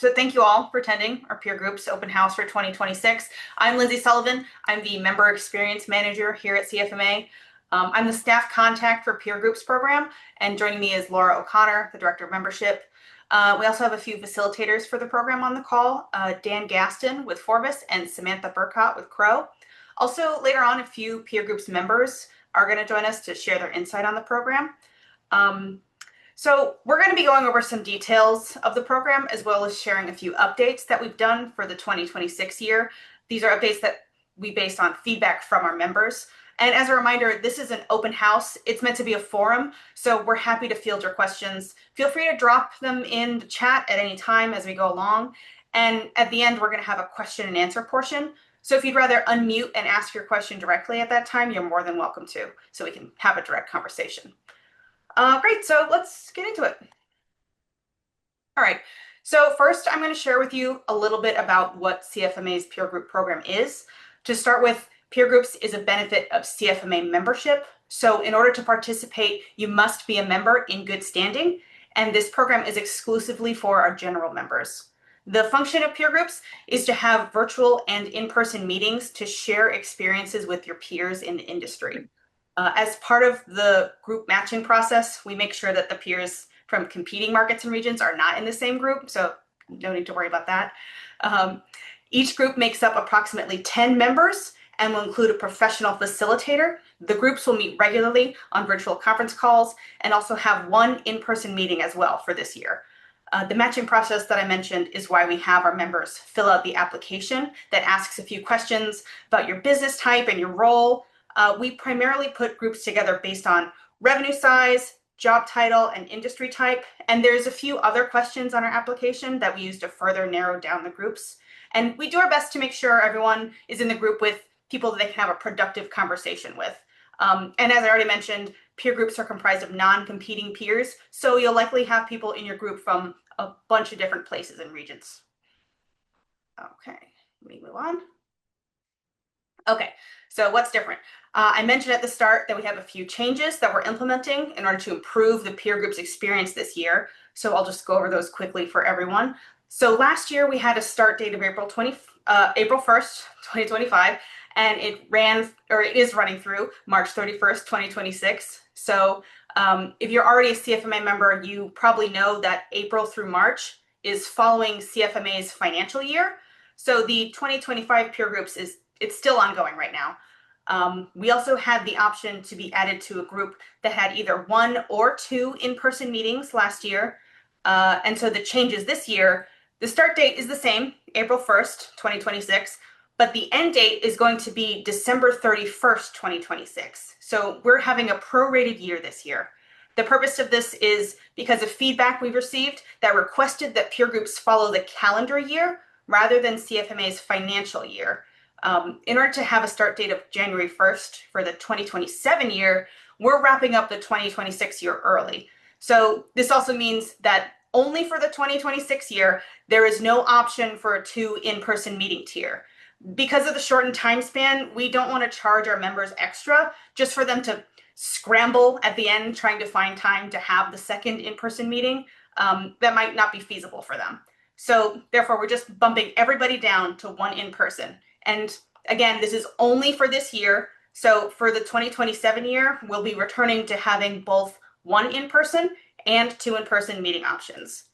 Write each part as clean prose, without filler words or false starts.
So thank you all for attending our peer groups open house for 2026. I'm Lindsay Sullivan. I'm the member experience manager here at CFMA. I'm the staff contact for peer groups program, and joining me is Laura O'Connor, the director of membership. We also have a few facilitators for the program on the call, Dan Gaston with Forbes and Samantha Burkott with Crow. Also, later on, a few peer groups members are going to join us to share their insight on the program. So we're going to be going over some details of the program, as well as sharing a few updates that we've done for the 2026 year. These are updates that we based on feedback from our members. And as a reminder, this is an open house. It's meant to be a forum, so we're happy to field your questions. Feel free to drop them in the chat at any time as we go along. And at the end, we're going to have a question and answer portion. So if you'd rather unmute and ask your question directly at that time, you're more than welcome to, so we can have a direct conversation. Great, so let's get into it. All right, so first I'm going to share with you a little bit about what CFMA's peer group program is. To start with, peer groups is a benefit of CFMA membership. So in order to participate, you must be a member in good standing, and this program is exclusively for our general members. The function of peer groups is to have virtual and in-person meetings to share experiences with your peers in the industry. As part of the group matching process, we make sure that the peers from competing markets and regions are not in the same group, so no need to worry about that. Each group makes up approximately 10 members and will include a professional facilitator. The groups will meet regularly on virtual conference calls and also have one in-person meeting as well for this year. The matching process that I mentioned is why we have our members fill out the application that asks a few questions about your business type and your role. We primarily put groups together based on revenue size, job title, and industry type. And there's a few other questions on our application that we use to further narrow down the groups. And we do our best to make sure everyone is in the group with people that they can have a productive conversation with. And as I already mentioned, peer groups are comprised of non-competing peers. So you'll likely have people in your group from a bunch of different places and regions. Okay, let me move on. Okay, so what's different? I mentioned at the start that we have a few changes that we're implementing in order to improve the peer group's experience this year. So I'll just go over those quickly for everyone. So last year we had a start date of April 1st, 2025, and it is running through March 31st, 2026. So if you're already a CFMA member, you probably know that April through March is following CFMA's financial year. So the 2025 peer groups it's still ongoing right now. We also had the option to be added to a group that had either 1 or 2 in-person meetings last year. And so the changes this year, the start date is the same, April 1st, 2026, but the end date is going to be December 31st, 2026. So we're having a prorated year this year. The purpose of this is because of feedback we've received that requested that peer groups follow the calendar year rather than CFMA's financial year. In order to have a start date of January 1st for the 2027 year, we're wrapping up the 2026 year early. So this also means that only for the 2026 year, there is no option for a 2 in-person meeting tier. Because of the shortened time span, we don't want to charge our members extra just for them to scramble at the end trying to find time to have the second in-person meeting. That might not be feasible for them. So therefore, we're just bumping everybody down to 1 in-person. And again, this is only for this year. So for the 2027 year, we'll be returning to having both 1 in-person and 2 in-person meeting options.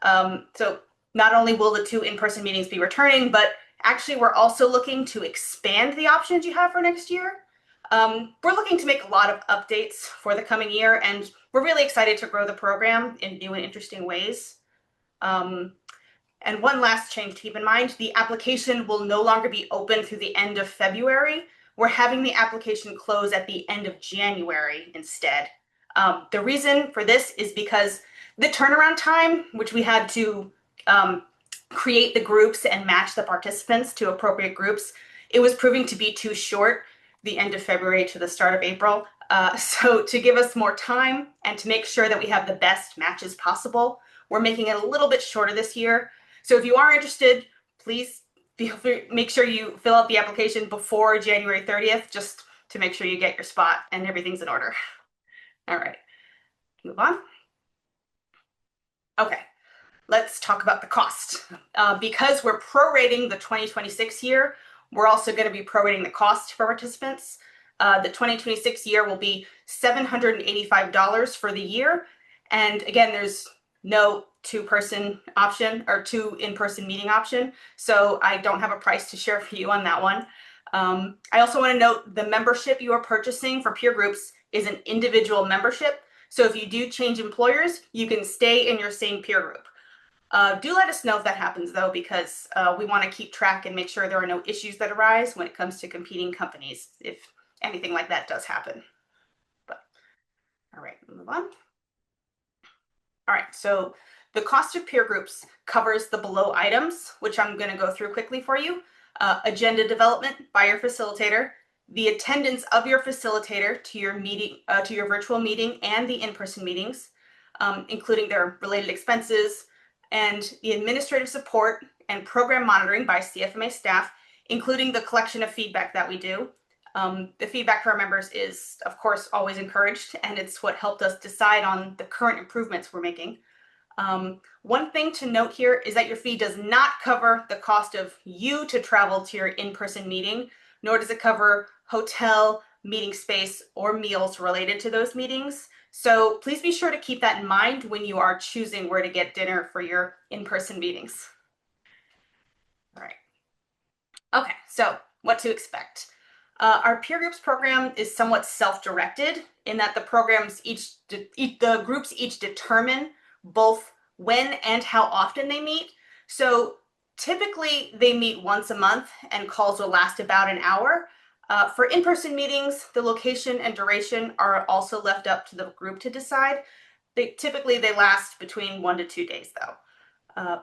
So not only will the 2 in-person meetings be returning, but actually we're also looking to expand the options you have for next year. We're looking to make a lot of updates for the coming year, and we're really excited to grow the program in new and interesting ways. And one last change to keep in mind, the application will no longer be open through the end of February. We're having the application close at the end of January instead. The reason for this is because the turnaround time, which we had to create the groups and match the participants to appropriate groups, it was proving to be too short, the end of February to the start of April. So to give us more time and to make sure that we have the best matches possible, we're making it a little bit shorter this year. So if you are interested, please feel free, make sure you fill out the application before January 30th, just to make sure you get your spot and everything's in order. All right, move on. Okay, let's talk about the cost. Because we're prorating the 2026 year, we're also going to be prorating the cost for participants. The 2026 year will be $785 for the year. And again, there's no two-person option or two in-person meeting option. So I don't have a price to share for you on that one. I also want to note the membership you are purchasing for peer groups is an individual membership. So if you do change employers, you can stay in your same peer group. Do let us know if that happens though, because we want to keep track and make sure there are no issues that arise when it comes to competing companies, if anything like that does happen. But all right, move on. All right, so the cost of peer groups covers the below items, which I'm going to go through quickly for you. Agenda development by your facilitator, the attendance of your facilitator to your meeting, to your virtual meeting and the in-person meetings, including their related expenses, and the administrative support and program monitoring by CFMA staff, including the collection of feedback that we do. The feedback for our members is, of course, always encouraged, and it's what helped us decide on the current improvements we're making. One thing to note here is that your fee does not cover the cost of you to travel to your in-person meeting, nor does it cover hotel, meeting space, or meals related to those meetings. So please be sure to keep that in mind when you are choosing where to get dinner for your in-person meetings. All right. Okay, so what to expect. Our peer groups program is somewhat self-directed in that the groups each determine both when and how often they meet. So typically they meet once a month and calls will last about an hour. For in-person meetings, the location and duration are also left up to the group to decide. Typically they last between 1 to 2 days though.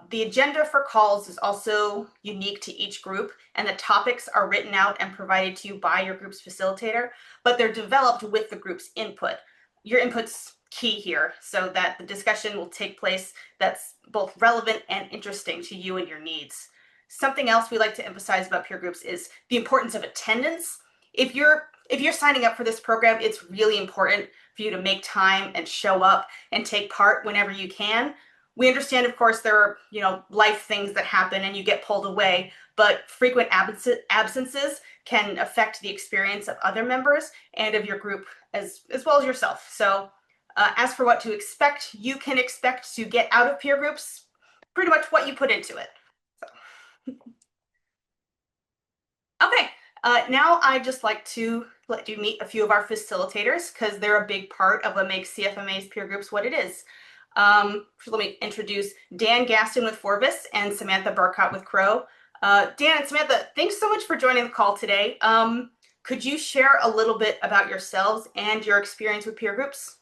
The agenda for calls is also unique to each group, and the topics are written out and provided to you by your group's facilitator, but they're developed with the group's input. Your input's key here so that the discussion will take place that's both relevant and interesting to you and your needs. Something else we like to emphasize about peer groups is the importance of attendance. If you're signing up for this program, it's really important for you to make time and show up and take part whenever you can. We understand, of course, there are, life things that happen and you get pulled away, but frequent absences can affect the experience of other members and of your group as well as yourself. So as for what to expect, you can expect to get out of peer groups pretty much what you put into it. So. Okay, now I'd just like to let you meet a few of our facilitators because they're a big part of what makes CFMA's peer groups what it is. Let me introduce Dan Gaston with Forbes and Samantha Burkott with Crow. Dan and Samantha, thanks so much for joining the call today. Could you share a little bit about yourselves and your experience with peer groups?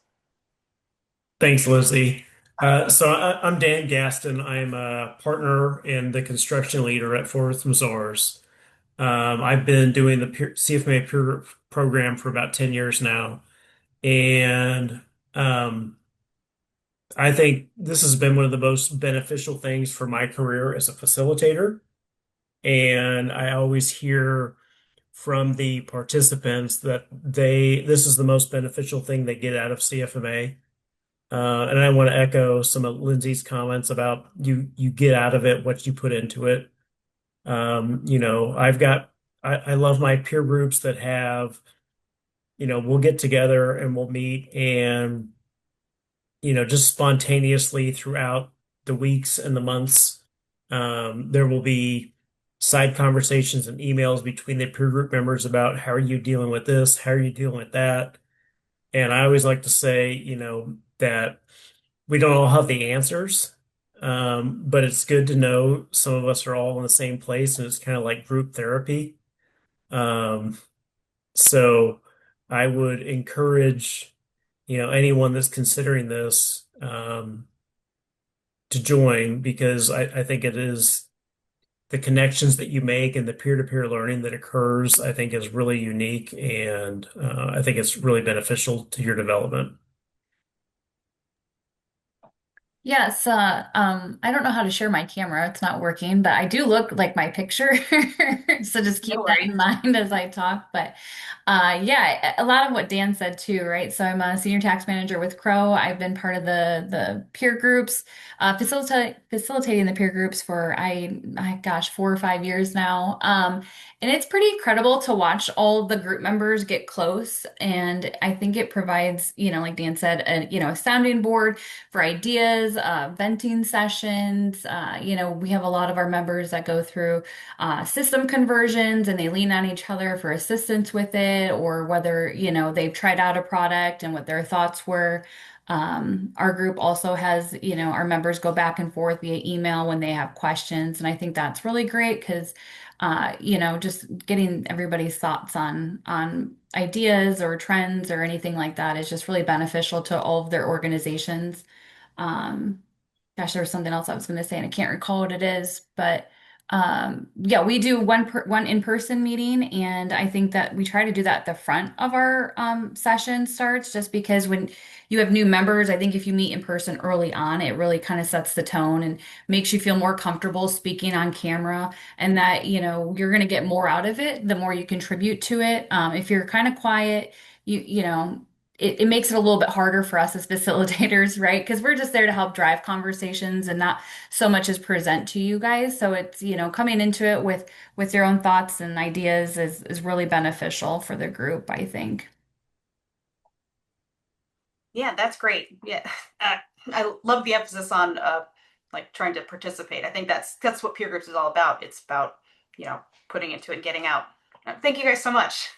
Thanks, Lizzie. I'm Dan Gaston. I'm a partner and the construction leader at Forbes Mazars. I've been doing the CFMA peer group program for about 10 years now. And I think this has been one of the most beneficial things for my career as a facilitator. And I always hear from the participants that this is the most beneficial thing they get out of CFMA. And I want to echo some of Lindsay's comments about you get out of it what you put into it. I love my peer groups that have, we'll get together and we'll meet and, just spontaneously throughout the weeks and the months, there will be side conversations and emails between the peer group members about how are you dealing with this? How are you dealing with that? And I always like to say, that we don't all have the answers, but it's good to know some of us are all in the same place, and it's kind of like group therapy. Um, so I would encourage, anyone that's considering this, to join because I think it is the connections that you make and the peer-to-peer learning that occurs, I think is really unique, and I think it's really beneficial to your development. Yes, I don't know how to share my camera. It's not working, but I do look like my picture. So just No keep that worries. in mind as I talk. But yeah, a lot of what Dan said too, right? So I'm a senior tax manager with Crow. I've been part of the peer groups, facilitating the peer groups for gosh, 4 or 5 years now. And it's pretty incredible to watch all the group members get close. And I think it provides, like Dan said, a sounding board for ideas, venting sessions. We have a lot of our members that go through system conversions and they lean on each other for assistance with it, or whether, they've tried out a product and what their thoughts were. Our group also has, our members go back and forth via email when they have questions. And I think that's really great because, just getting everybody's thoughts on ideas or trends or anything like that is just really beneficial to all of their organizations. Um, Gosh, there was something else I was going to say, and I can't recall what it is. But yeah, we do one in-person meeting, and I think that we try to do that at the front of our session starts, just because when you have new members, I think if you meet in person early on, it really kind of sets the tone and makes you feel more comfortable speaking on camera, and that you're going to get more out of it the more you contribute to it. If you're kind of quiet, it makes it a little bit harder for us as facilitators, right? Because we're just there to help drive conversations and not so much as present to you guys. So it's, coming into it with your own thoughts and ideas is really beneficial for the group, I think. Yeah, that's great. Yeah, I love the emphasis on like trying to participate. I think that's what peer groups is all about. It's about putting into it and getting out. Thank you guys so much.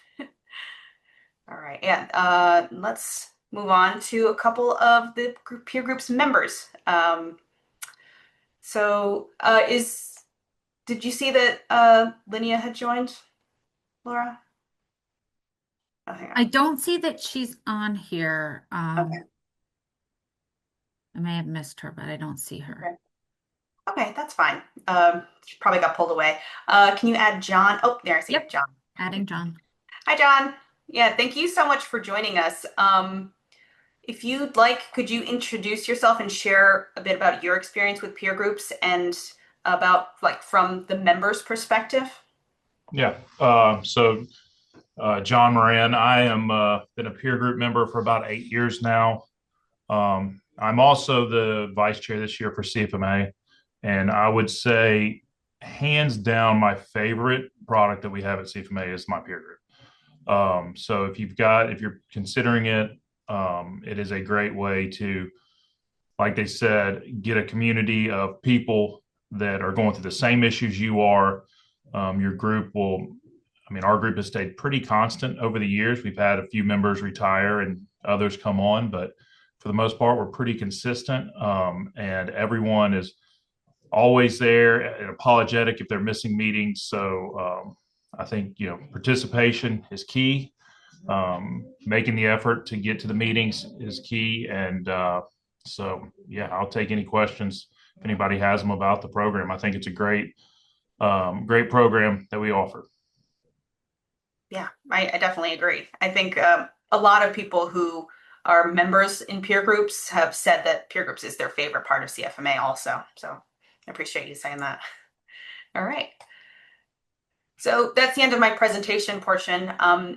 All right, yeah. Let's move on to a couple of the peer group's members. So did you see that Linnea had joined, Laura? Oh, hang I on. don't see that she's on here. Okay. I may have missed her, but I don't see her. Okay. Okay, that's fine. She probably got pulled away. Can you add John? Oh, there, I see Yep, John. adding John. Hi, John. Yeah, thank you so much for joining us. If you'd like, could you introduce yourself and share a bit about your experience with peer groups and about like from the members' perspective? Yeah. John Moran, I am been a peer group member for about 8 years now. I'm also the vice chair this year for CFMA, and I would say, hands down, my favorite product that we have at CFMA is my peer group. So if you're considering it, it is a great way to, like they said, get a community of people that are going through the same issues you are. Your group will, I mean, our group has stayed pretty constant over the years. We've had a few members retire and others come on, but for the most part, we're pretty consistent. And everyone is always there and apologetic if they're missing meetings. So I think, participation is key. Making the effort to get to the meetings is key. And yeah, I'll take any questions if anybody has them about the program. I think it's a great program that we offer. Yeah, I definitely agree. I think a lot of people who are members in peer groups have said that peer groups is their favorite part of CFMA also. So I appreciate you saying that. All right. So that's the end of my presentation portion.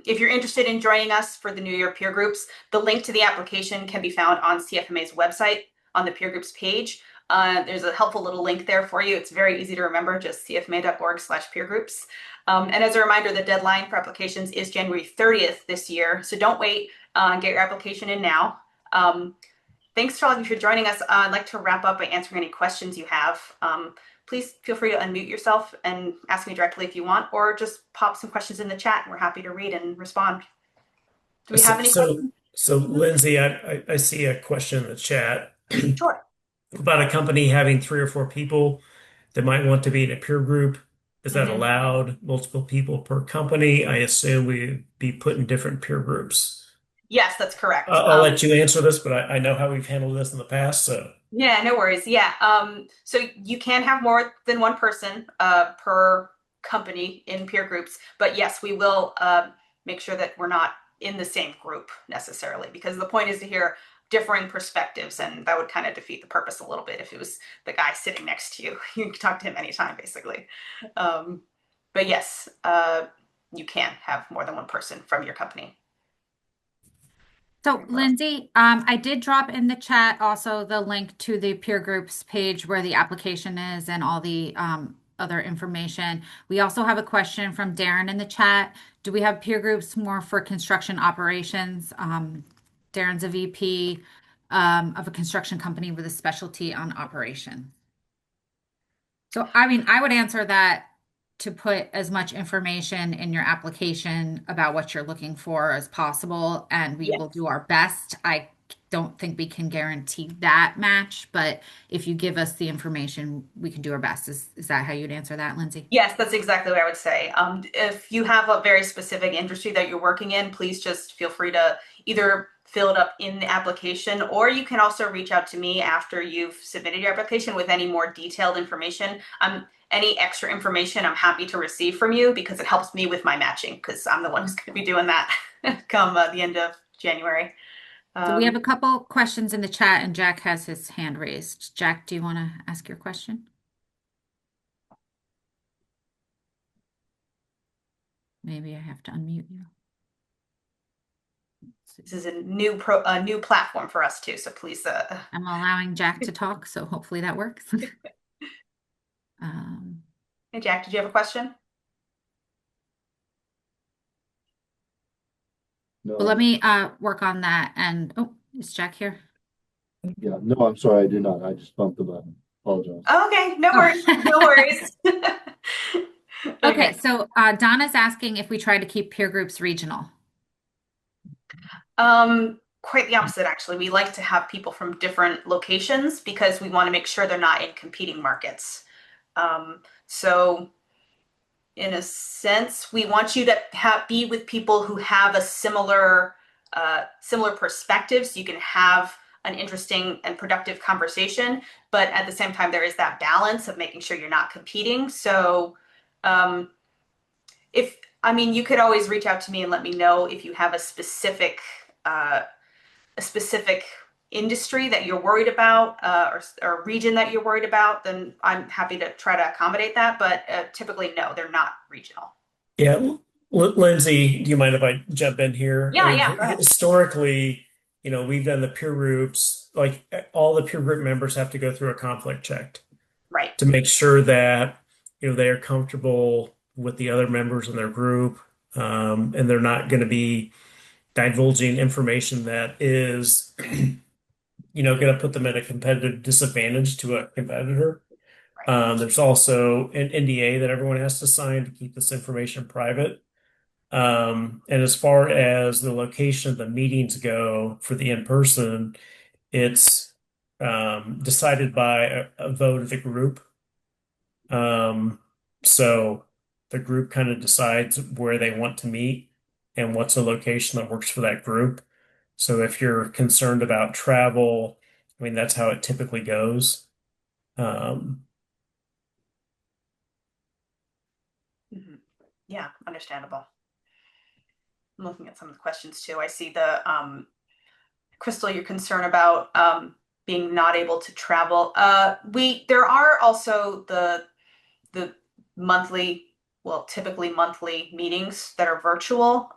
If you're interested in joining us for the New Year peer groups, the link to the application can be found on CFMA's website on the peer groups page. There's a helpful little link there for you. It's very easy to remember, just cfma.org/peer groups. And as a reminder, the deadline for applications is January 30th this year. So don't wait, get your application in now. Thanks to all of you for joining us. I'd like to wrap up by answering any questions you have. Please feel free to unmute yourself and ask me directly if you want, or just pop some questions in the chat and we're happy to read and respond. Do we So, have any so, questions? so Lindsay, I see a question in the chat Sure. about a company having 3 or 4 people that might want to be in a peer group. Is that Mhm. allowed? Multiple people per company? I assume we'd be put in different peer groups. Yes, that's correct. I'll let you answer this, but I know how we've handled this in the past. So, Yeah, no worries. Yeah. So you can have more than one person per company in peer groups, but yes, we will make sure that we're not in the same group necessarily, because the point is to hear differing perspectives, and that would kind of defeat the purpose a little bit if it was the guy sitting next to you. You can talk to him anytime, basically. But yes, you can have more than one person from your company. So, Lindsay, I did drop in the chat also the link to the peer groups page where the application is and all the other information. We also have a question from Darren in the chat. Do we have peer groups more for construction operations? Darren's a VP of a construction company with a specialty on operations. So, I mean, I would answer that to put as much information in your application about what you're looking for as possible, and we will Yes. do our best. I don't think we can guarantee that match, but if you give us the information, we can do our best. Is that how you'd answer that, Lindsay? Yes, that's exactly what I would say. If you have a very specific industry that you're working in, please just feel free to either fill it up in the application, or you can also reach out to me after you've submitted your application with any more detailed information. Any extra information I'm happy to receive from you because it helps me with my matching, because I'm the one who's going to be doing that come the end of January. So we have a couple questions in the chat, and Jack has his hand raised. Jack, do you want to ask your question? Maybe I have to unmute you. This is a new platform for us too, so please. I'm allowing Jack to talk, so hopefully that works. Hey, Jack, did you have a question? No. Well, let me work on that. And oh, is Jack here? Yeah, no, I'm sorry, I did not. I just bumped the button. Apologize. Okay, no worries. No worries. Okay, so Donna's asking if we try to keep peer groups regional. Quite the opposite, actually. We like to have people from different locations because we want to make sure they're not in competing markets. So in a sense, we want you to be with people who have a similar perspective, so you can have an interesting and productive conversation. But at the same time, there is that balance of making sure you're not competing. So you could always reach out to me and let me know if you have a specific industry that you're worried about, or region that you're worried about, then I'm happy to try to accommodate that. But typically, no, they're not regional. Yeah. Lindsay, do you mind if I jump in here? Yeah, I mean, yeah, go ahead. historically, we've done the peer groups, like all the peer group members have to go through a conflict check Right. to make sure that, they are comfortable with the other members in their group, and they're not going to be divulging information that is, going to put them at a competitive disadvantage to a competitor. There's also an NDA that everyone has to sign to keep this information private. And as far as the location of the meetings go for the in-person, it's decided by a vote of the group. So the group kind of decides where they want to meet and what's a location that works for that group. So if you're concerned about travel, I mean, that's how it typically goes. Yeah, understandable. I'm looking at some of the questions too. I see the Crystal, your concern about being not able to travel. There are also the monthly, typically monthly meetings that are virtual.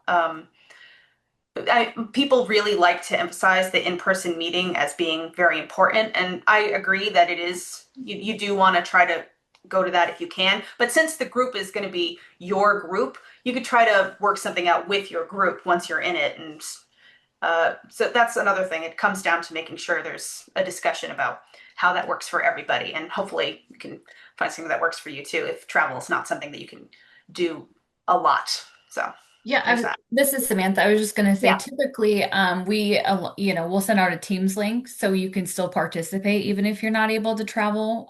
People really like to emphasize the in-person meeting as being very important, and I agree that it is. You do want to try to go to that if you can, but since the group is going to be your group, you could try to work something out with your group once you're in it. And so that's another thing. It comes down to making sure there's a discussion about how that works for everybody, and hopefully you can find something that works for you too if travel is not something that you can do a lot. So Yeah, this is Samantha. I was just going to say, Yeah. typically, we'll send out a Teams link so you can still participate even if you're not able to travel.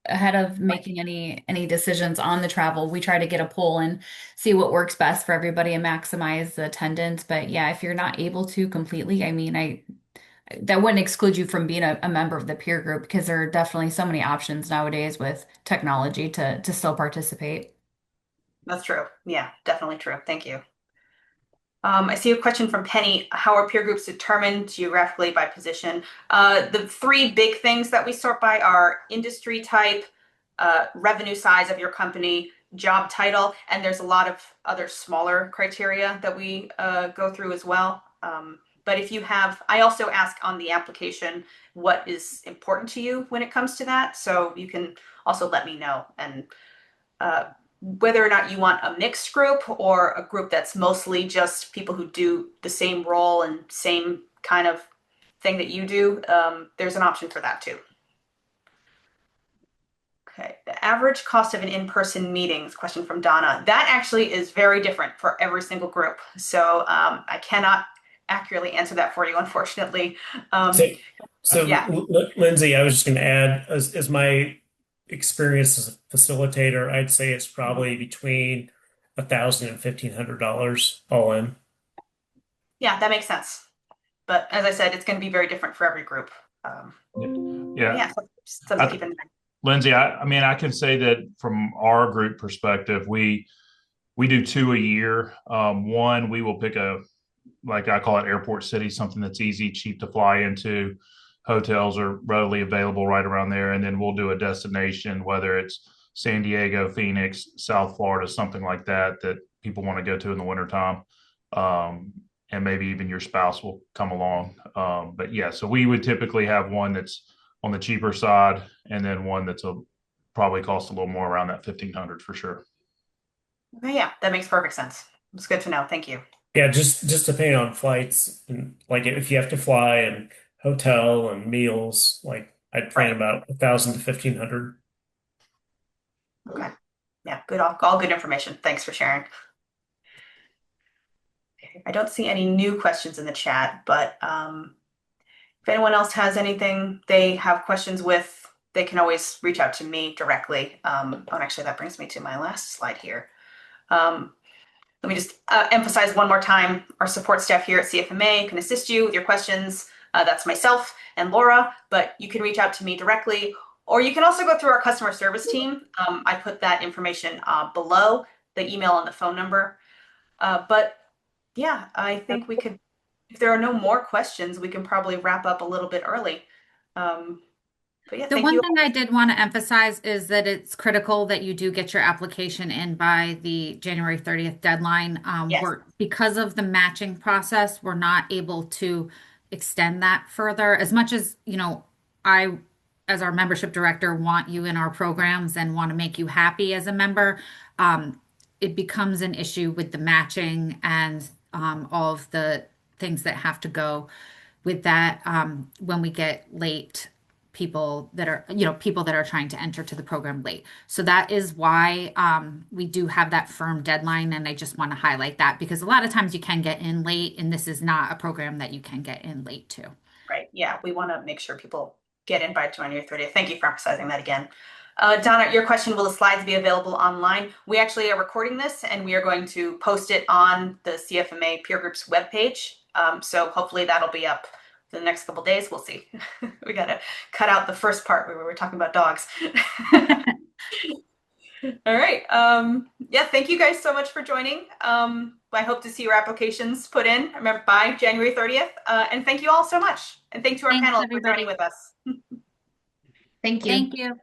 Ahead of making any decisions on the travel, we try to get a poll and see what works best for everybody and maximize the attendance. But yeah, if you're not able to completely, I mean, that wouldn't exclude you from being a member of the peer group, because there are definitely so many options nowadays with technology to still participate. That's true. Yeah, definitely true. Thank you. I see a question from Penny. How are peer groups determined geographically by position? The three big things that we sort by are industry type, revenue size of your company, job title, and there's a lot of other smaller criteria that we go through as well. But if you have, I also ask on the application what is important to you when it comes to that. So you can also let me know. And whether or not you want a mixed group or a group that's mostly just people who do the same role and same kind of thing that you do, there's an option for that too. Okay, the average cost of an in-person meeting, question from Donna. That actually is very different for every single group. So I cannot accurately answer that for you, unfortunately. Yeah. Lindsay, I was just going to add, as my experience as a facilitator, I'd say it's probably between $1,000 and $1,500 all in. Yeah, that makes sense. But as I said, it's going to be very different for every group. Yeah. Something to keep in mind. Lindsay, I mean, I can say that from our group perspective, we do 2 a year. One, we will pick like I call it airport city, something that's easy, cheap to fly into. Hotels are readily available right around there. And then we'll do a destination, whether it's San Diego, Phoenix, South Florida, something like that people want to go to in the wintertime. And maybe even your spouse will come along. But yeah, so we would typically have one that's on the cheaper side, and then one that's probably cost a little more, around that 1,500 for sure. Okay, yeah, that makes perfect sense. It's good to know. Thank you. Yeah, just depending on flights, and like if you have to fly and hotel and meals, like I'd plan about 1,000 to 1,500. Okay. Yeah, good. All good information. Thanks for sharing. Okay, I don't see any new questions in the chat, but if anyone else has anything they have questions with, they can always reach out to me directly. Actually, that brings me to my last slide here. Let me just emphasize one more time, our support staff here at CFMA can assist you with your questions. That's myself and Laura, but you can reach out to me directly, or you can also go through our customer service team. I put that information below, the email and the phone number. But yeah, I think we could, if there are no more questions, we can probably wrap up a little bit early. But yeah, The one thing I did want to emphasize is that it's critical that you do get your application in by the January 30th deadline. Yes. Because of the matching process, we're not able to extend that further. As much as, I, as our membership director, want you in our programs and want to make you happy as a member, it becomes an issue with the matching and all of the things that have to go with that when we get late people that are trying to enter to the program late. So that is why we do have that firm deadline. And I just want to highlight that because a lot of times you can get in late, and this is not a program that you can get in late to. Right. Yeah. We want to make sure people get in by January 30th. Thank you for emphasizing that again. Donna, your question, will the slides be available online? We actually are recording this and we are going to post it on the CFMA peer groups webpage. So hopefully that'll be up the next couple of days. We'll see. We got to cut out the first part where we were talking about dogs. All right. Yeah, thank you guys so much for joining. I hope to see your applications put in, remember, by January 30th. And thank you all so much. And thank you to our panel for joining with us. Thank you. Thank you.